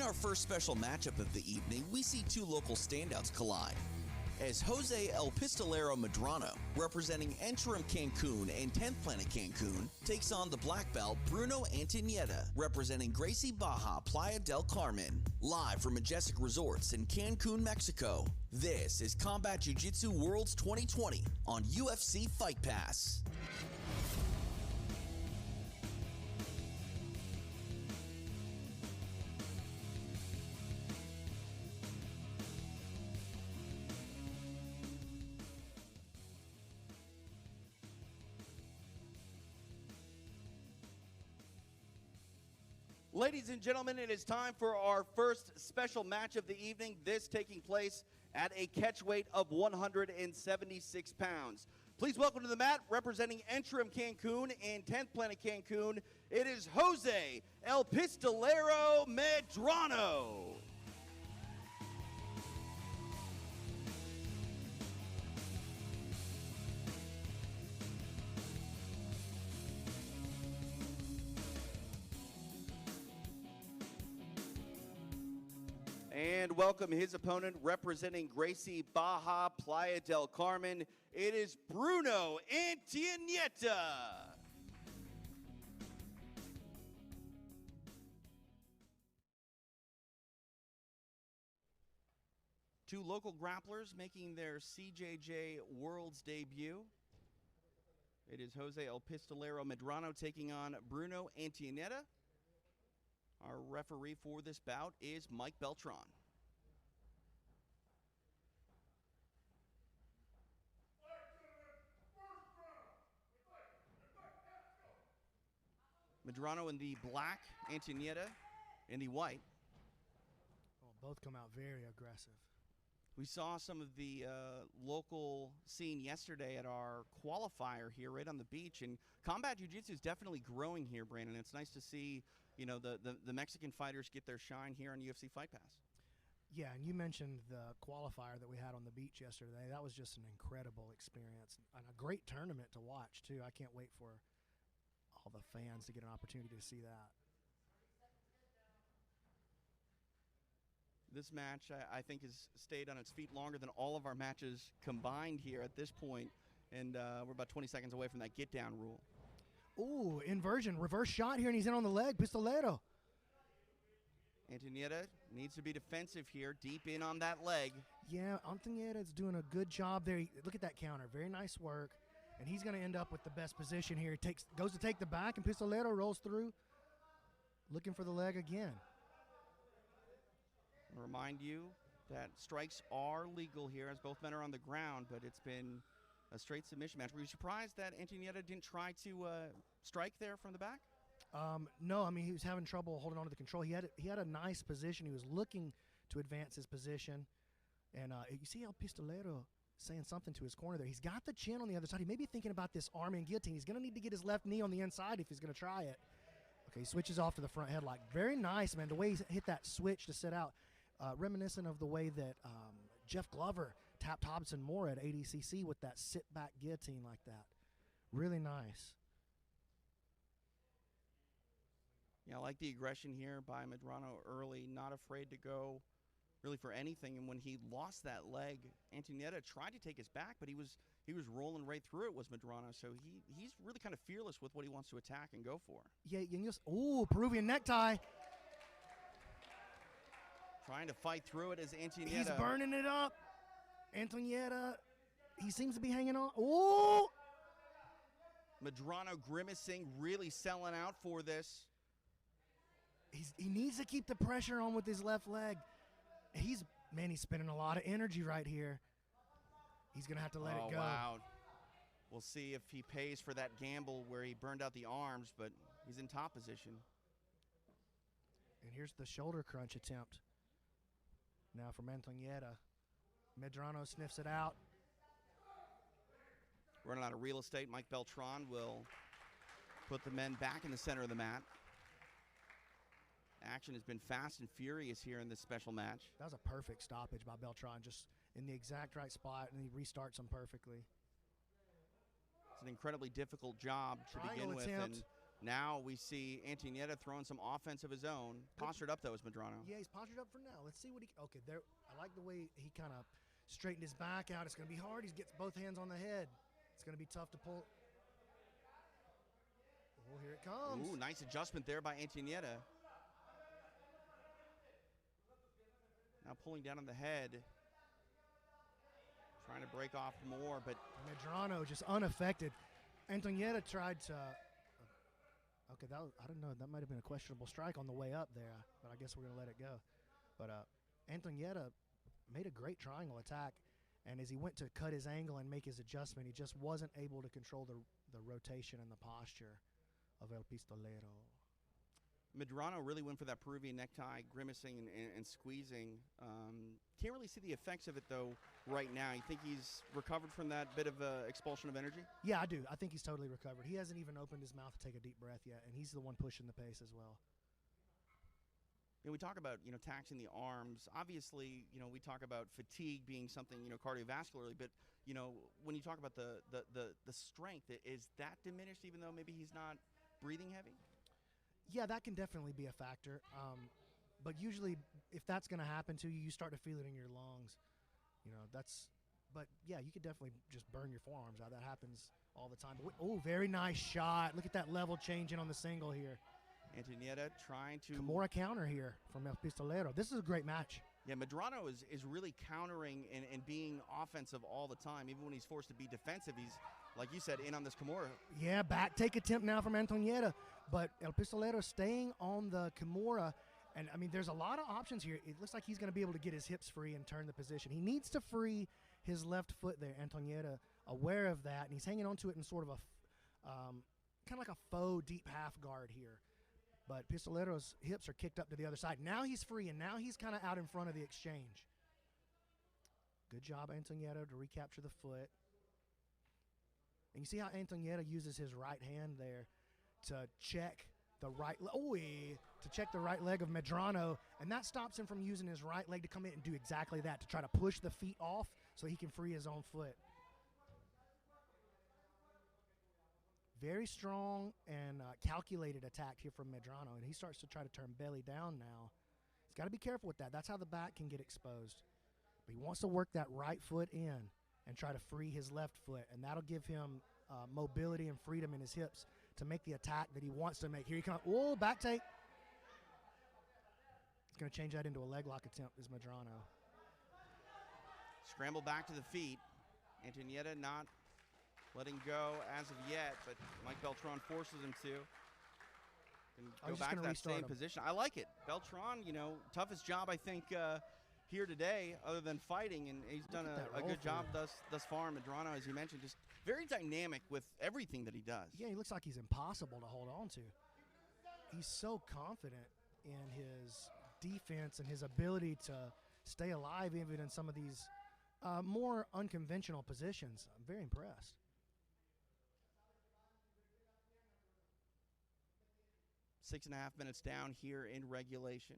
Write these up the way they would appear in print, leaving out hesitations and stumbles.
our first special matchup of the evening, we see two local standouts collide. As José El Pistolero Medrano, representing Interim Cancun and 10th Planet Cancun, takes on the black belt Bruno Antonieta, representing Gracie Baja Playa del Carmen, live from Majestic Resorts in Cancun, Mexico. This is Combat Jiu-Jitsu Worlds 2020 on UFC Fight Pass. Ladies and gentlemen, it is time for our first special match of the evening, this taking place at a catch weight of 176 pounds. Please welcome to the mat, representing Interim Cancun and 10th Planet Cancun, it is José El Pistolero Medrano. And welcome his opponent, representing Gracie Baja Playa del Carmen, it is Bruno Antonieta. Two local grapplers making their CJJ Worlds debut. It is José El Pistolero Medrano taking on Bruno Antonieta. Our referee for this bout is Mike Beltran. Medrano in the black, Antonieta in the white. Well, both come out very aggressive. We saw some of the local scene yesterday at our qualifier here right on the beach, and combat jiu-jitsu is definitely growing here, Brandon. It's nice to see, you know, the Mexican fighters get their shine here on UFC Fight Pass. Yeah, and you mentioned the qualifier that we had on the beach yesterday. That was just an incredible experience and a great tournament to watch, too. I can't wait for all the fans to get an opportunity to see that. This match, I think, has stayed on its feet longer than all of our matches combined here at this point, and we're about 20 seconds away from that get-down rule. Ooh, inversion, reverse shot here, and he's in on the leg, Pistolero. Antonieta needs to be defensive here, deep in on that leg. Yeah, Antonieta's doing a good job there. Look at that counter, very nice work, and he's going to end up with the best position here. He goes to take the back, and Pistolero rolls through, looking for the leg again. I'll remind you that strikes are legal here as both men are on the ground, but it's been a straight submission match. Were you surprised that Antonieta didn't try to strike there from the back? No, I mean, he was having trouble holding on to the control. He had a nice position. He was looking to advance his position. And you see El Pistolero saying something to his corner there. He's got the chin on the other side. He may be thinking about this arm and guillotine. He's going to need to get his left knee on the inside if he's going to try it. Okay, he switches off to the front headlock. Very nice, man, the way he hit that switch to sit out. Reminiscent of the way that Jeff Glover tapped Hobson Moore at ADCC with that sit-back guillotine like that. Really nice. Yeah, I like the aggression here by Medrano early, not afraid to go really for anything. And when he lost that leg, Antonieta tried to take his back, but he was rolling right through it, was Medrano. So he's really kind of fearless with what he wants to attack and go for. Yeah, ooh, Peruvian necktie. Trying to fight through it as Antonieta. He's burning it up. Antonieta, he seems to be hanging on. Ooh! Medrano grimacing, really selling out for this. He needs to keep the pressure on with his left leg. He's spending a lot of energy right here. He's going to have to let it go. Wow. We'll see if he pays for that gamble where he burned out the arms, but he's in top position. And here's the shoulder crunch attempt. Now from Antonieta. Medrano sniffs it out. Running out of real estate, Mike Beltran will put the men back in the center of the mat. Action has been fast and furious here in this special match. That was a perfect stoppage by Beltran, just in the exact right spot, and he restarts them perfectly. It's an incredibly difficult job to begin with, and Now we see Antonieta throwing some offense of his own. Postured up, though, is Medrano. Yeah, he's postured up for now. Let's see what he. Okay, there. I like the way he kind of straightened his back out. It's going to be hard. He gets both hands on the head. It's going to be tough to pull. Oh, here it comes. Ooh, nice adjustment there by Antonieta. Now pulling down on the head. Trying to break off more, but Medrano just unaffected. Antonieta tried to. Okay, I don't know. That might have been a questionable strike on the way up there, but I guess we're going to let it go. But Antonieta made a great triangle attack, and as he went to cut his angle and make his adjustment, he just wasn't able to control the rotation and the posture of El Pistolero. Medrano really went for that Peruvian necktie, grimacing and squeezing. Can't really see the effects of it, though, right now. You think he's recovered from that bit of expulsion of energy? Yeah, I do. I think he's totally recovered. He hasn't even opened his mouth to take a deep breath yet, and he's the one pushing the pace as well. We talk about, taxing the arms. Obviously, we talk about fatigue being something, cardiovascularly, but, when you talk about the strength, is that diminished even though maybe he's not breathing heavy? Yeah, that can definitely be a factor. But usually, if that's going to happen to you, you start to feel it in your lungs. But yeah, you could definitely just burn your forearms out. That happens all the time. Oh, very nice shot. Look at that level changing on the single here. Antonieta trying to... Kimura counter here from El Pistolero. This is a great match. Yeah, Medrano is really countering and being offensive all the time. Even when he's forced to be defensive, he's, like you said, in on this Kimura. Yeah, back take attempt now from Antonieta. But El Pistolero staying on the Kimura. And, I mean, there's a lot of options here. It looks like he's going to be able to get his hips free and turn the position. He needs to free his left foot there. Antonieta aware of that, and he's hanging on to it in sort of a kind of like a faux deep half guard here. But Pistolero's hips are kicked up to the other side. Now he's free, and now he's kind of out in front of the exchange. Good job, Antonieta, to recapture the foot. And you see how Antonieta uses his right hand there to check the right leg of Medrano, and that stops him from using his right leg to come in and do exactly that, to try to push the feet off so he can free his own foot. Very strong and calculated attack here from Medrano, and he starts to try to turn belly down now. He's got to be careful with that. That's how the back can get exposed. But he wants to work that right foot in and try to free his left foot, and that'll give him mobility and freedom in his hips to make the attack that he wants to make. Here he comes. Oh, back take. He's going to change that into a leg lock attempt is Medrano. Scramble back to the feet. Antonieta not letting go as of yet, but Mike Beltran forces him to. And go back to that same position. I like it. Beltran, toughest job, I think, here today, other than fighting, and he's done a good job thus far. Medrano, as you mentioned, just very dynamic with everything that he does. Yeah, he looks like he's impossible to hold on to. He's so confident in his defense and his ability to stay alive even in some of these more unconventional positions. I'm very impressed. 6.5 minutes down here in regulation.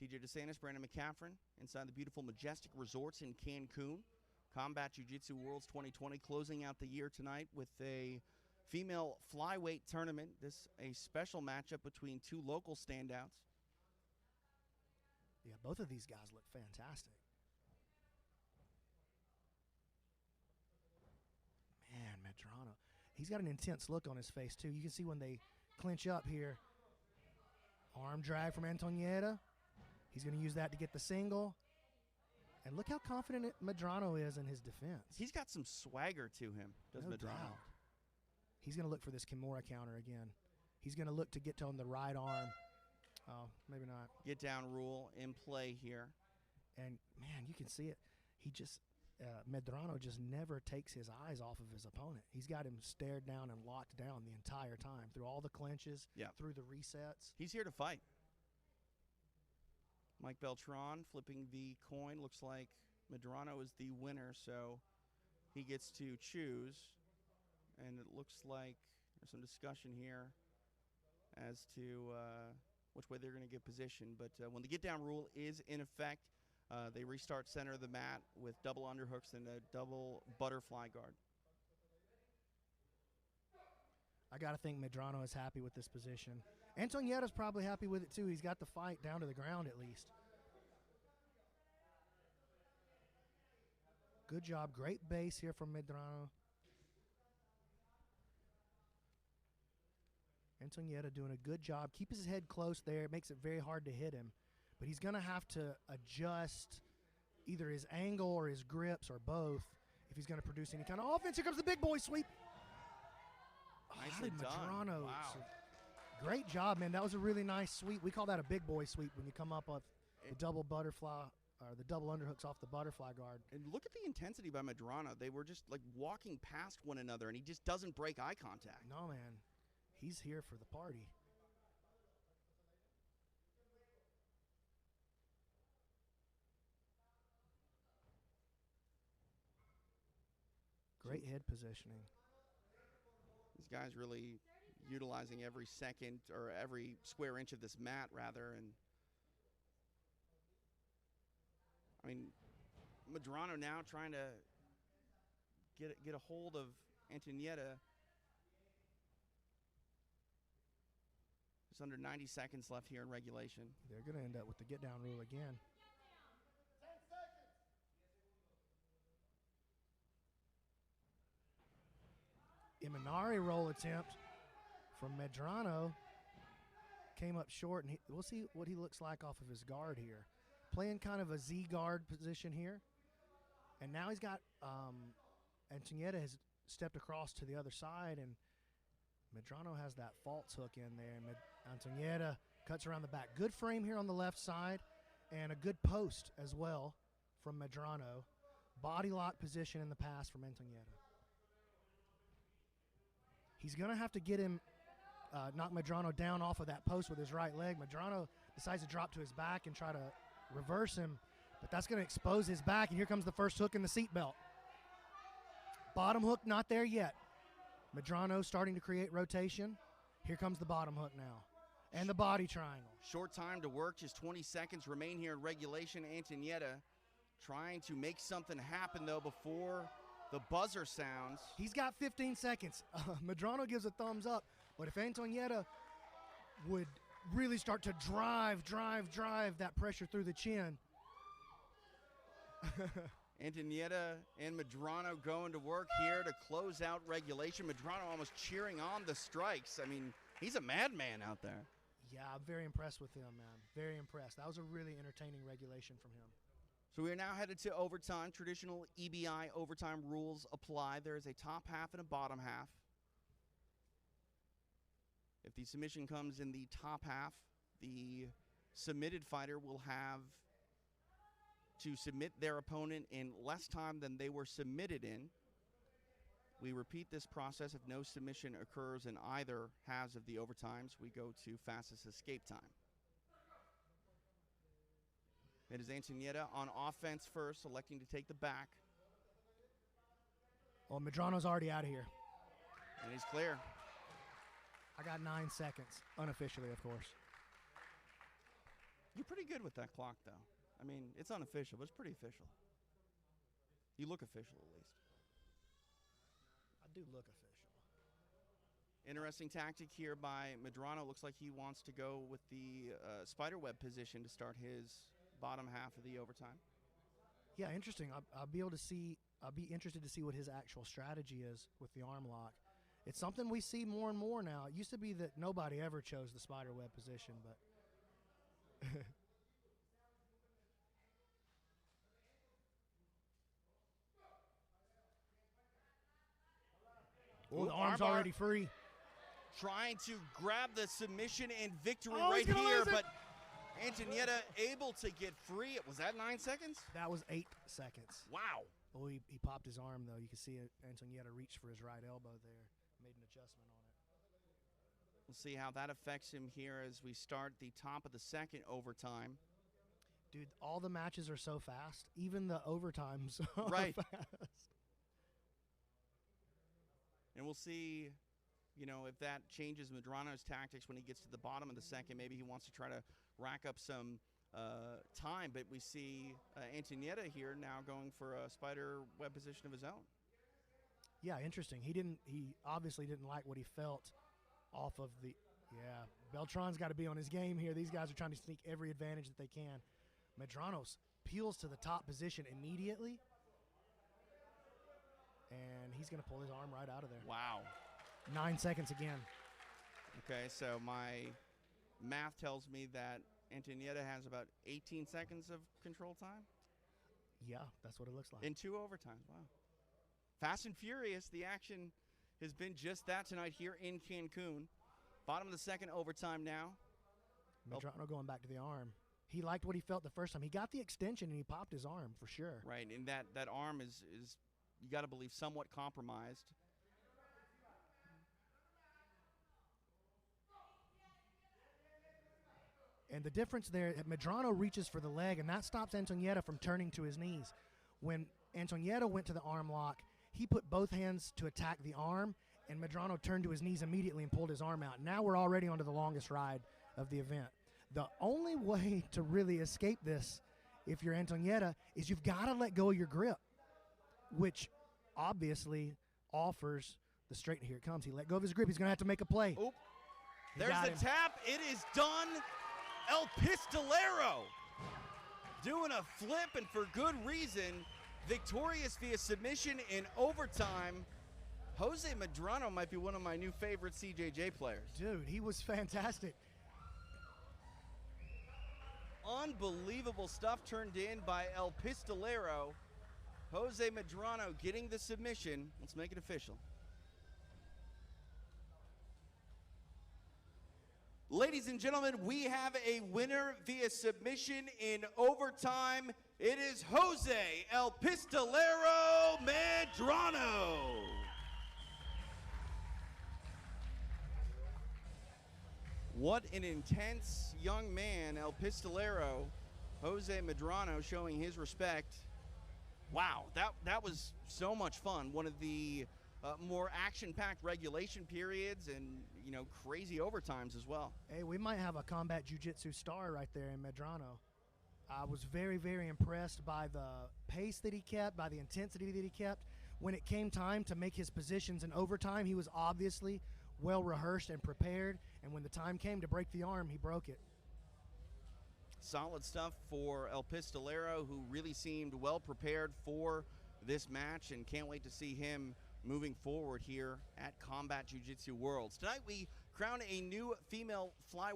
TJ DeSantis, Brandon McCaffrey inside the beautiful Majestic Resorts in Cancun. Combat Jiu-Jitsu Worlds 2020 closing out the year tonight with a female flyweight tournament. This a special matchup between two local standouts. Yeah, both of these guys look fantastic. Man, Medrano. He's got an intense look on his face, too. You can see when they clinch up here. Arm drag from Antonieta. He's going to use that to get the single. And look how confident Medrano is in his defense. He's got some swagger to him, does Medrano. Doubt. He's going to look for this Kimura counter again. He's going to look to get on the right arm. Oh, maybe not. Get down rule in play here. And, man, you can see it. He just, Medrano just never takes his eyes off of his opponent. He's got him stared down and locked down the entire time through all the clinches, through the resets. He's here to fight. Mike Beltran flipping the coin. Looks like Medrano is the winner, so he gets to choose. And it looks like there's some discussion here as to which way they're going to get positioned. But when the get-down rule is in effect, they restart center of the mat with double underhooks and a double butterfly guard. I got to think Medrano is happy with this position. Antonieta's probably happy with it, too. He's got the fight down to the ground at least. Good job. Great base here from Medrano. Antonieta doing a good job. Keep his head close there. It makes it very hard to hit him. But he's going to have to adjust either his angle or his grips or both if he's going to produce any kind of offense. Here comes the big boy sweep. Nicely done. Medrano. Wow. Great job, man. That was a really nice sweep. We call that a big boy sweep when you come up with the double butterfly or the double underhooks off the butterfly guard. And look at the intensity by Medrano. They were just like walking past one another, and he just doesn't break eye contact. No, man. He's here for the party. Great head positioning. These guys really utilizing every second or every square inch of this mat, rather. And I mean, Medrano now trying to get a hold of Antonieta. There's under 90 seconds left here in regulation. They're going to end up with the get-down rule again. Imanari roll attempt from Medrano came up short, and we'll see what he looks like off of his guard here. Playing kind of a Z guard position here, and now he's got Antonieta has stepped across to the other side, and Medrano has that false hook in there, and Antonieta cuts around the back. Good frame here on the left side, and a good post as well from Medrano. Body lock position in the pass from Antonieta. He's going to have to get him, knock Medrano down off of that post with his right leg. Medrano decides to drop to his back and try to reverse him, but that's going to expose his back, and here comes the first hook in the seatbelt. Bottom hook not there yet. Medrano starting to create rotation. Here comes the bottom hook now, and the body triangle. Short time to work, just 20 seconds remain here in regulation. Antonieta trying to make something happen, though, before the buzzer sounds. He's got 15 seconds. Medrano gives a thumbs up, but if Antonieta would really start to drive that pressure through the chin. Antonieta and Medrano going to work here to close out regulation. Medrano almost cheering on the strikes. I mean, he's a madman out there. Yeah, I'm very impressed with him, man. Very impressed. That was a really entertaining regulation from him. So we are now headed to overtime. Traditional EBI overtime rules apply. There is a top half and a bottom half. If the submission comes in the top half, the submitted fighter will have to submit their opponent in less time than they were submitted in. We repeat this process if no submission occurs in either halves of the overtimes. We go to fastest escape time. It is Antonieta on offense first, electing to take the back. Well, Medrano's already out of here. And he's clear. I got 9 seconds, unofficially, of course. You're pretty good with that clock, though. I mean, it's unofficial, but it's pretty official. You look official, at least. I do look official. Interesting tactic here by Medrano. Looks like he wants to go with the spiderweb position to start his bottom half of the overtime. Yeah, interesting. I'll be interested to see what his actual strategy is with the arm lock. It's something we see more and more now. It used to be that nobody ever chose the spiderweb position, but oh, the arm's already free. Trying to grab the submission and victory Oh, right he's gonna here, lose it. but Antonieta able to get free. Was that 9 seconds? That was 8 seconds. Wow. Oh, he popped his arm, though. You can see Antonieta reached for his right elbow there. Made an adjustment on it. We'll see how that affects him here as we start the top of the second overtime. Dude, all the matches are so fast. Even the overtimes are Right. fast. And we'll see, you know, if that changes Medrano's tactics when he gets to the bottom of the second. Maybe he wants to try to rack up some time. But we see Antonieta here now going for a spider web position of his own. Yeah, interesting. He obviously didn't like what he felt off of the. Yeah, Beltran's got to be on his game here. These guys are trying to sneak every advantage that they can. Medrano peels to the top position immediately, and he's going to pull his arm right out of there. Wow. 9 seconds again. Okay, so my math tells me that Antonieta has about 18 seconds of control time. Yeah, that's what it looks like. In 2 overtimes, wow. Fast and furious, the action has been just that tonight here in Cancun. Bottom of the second overtime now. Medrano going back to the arm. He liked what he felt the first time. He got the extension and he popped his arm for sure. Right, and that arm is you got to believe somewhat compromised. And the difference there, Medrano reaches for the leg, and that stops Antonieta from turning to his knees. When Antonieta went to the arm lock, he put both hands to attack the arm, and Medrano turned to his knees immediately and pulled his arm out. Now we're already onto the longest ride of the event. The only way to really escape this, if you're Antonieta, is you've got to let go of your grip, which obviously offers the straight. Here it comes. He let go of his grip. He's going to have to make a play. Oop. There's the tap. It is done. El Pistolero doing a flip, and for good reason. Victorious via submission in overtime. Jose Medrano might be one of my new favorite CJJ players. Dude, he was fantastic. Unbelievable stuff turned in by El Pistolero. Jose Medrano getting the submission. Let's make it official. Ladies and gentlemen, we have a winner via submission in overtime. It is Jose El Pistolero Medrano. What an intense young man, El Pistolero. Jose Medrano showing his respect. Wow, that was so much fun. One of the more action-packed regulation periods and, you know, crazy overtimes as well. Hey, we might have a combat jiu-jitsu star right there in Medrano. I was very, very impressed by the pace that he kept, by the intensity that he kept. When it came time to make his positions in overtime, he was obviously well-rehearsed and prepared, and when the time came to break the arm, he broke it. Solid stuff for El Pistolero, who really seemed well-prepared for this match, and can't wait to see him moving forward here at Combat Jiu-Jitsu Worlds. Tonight we crown a new female flyweight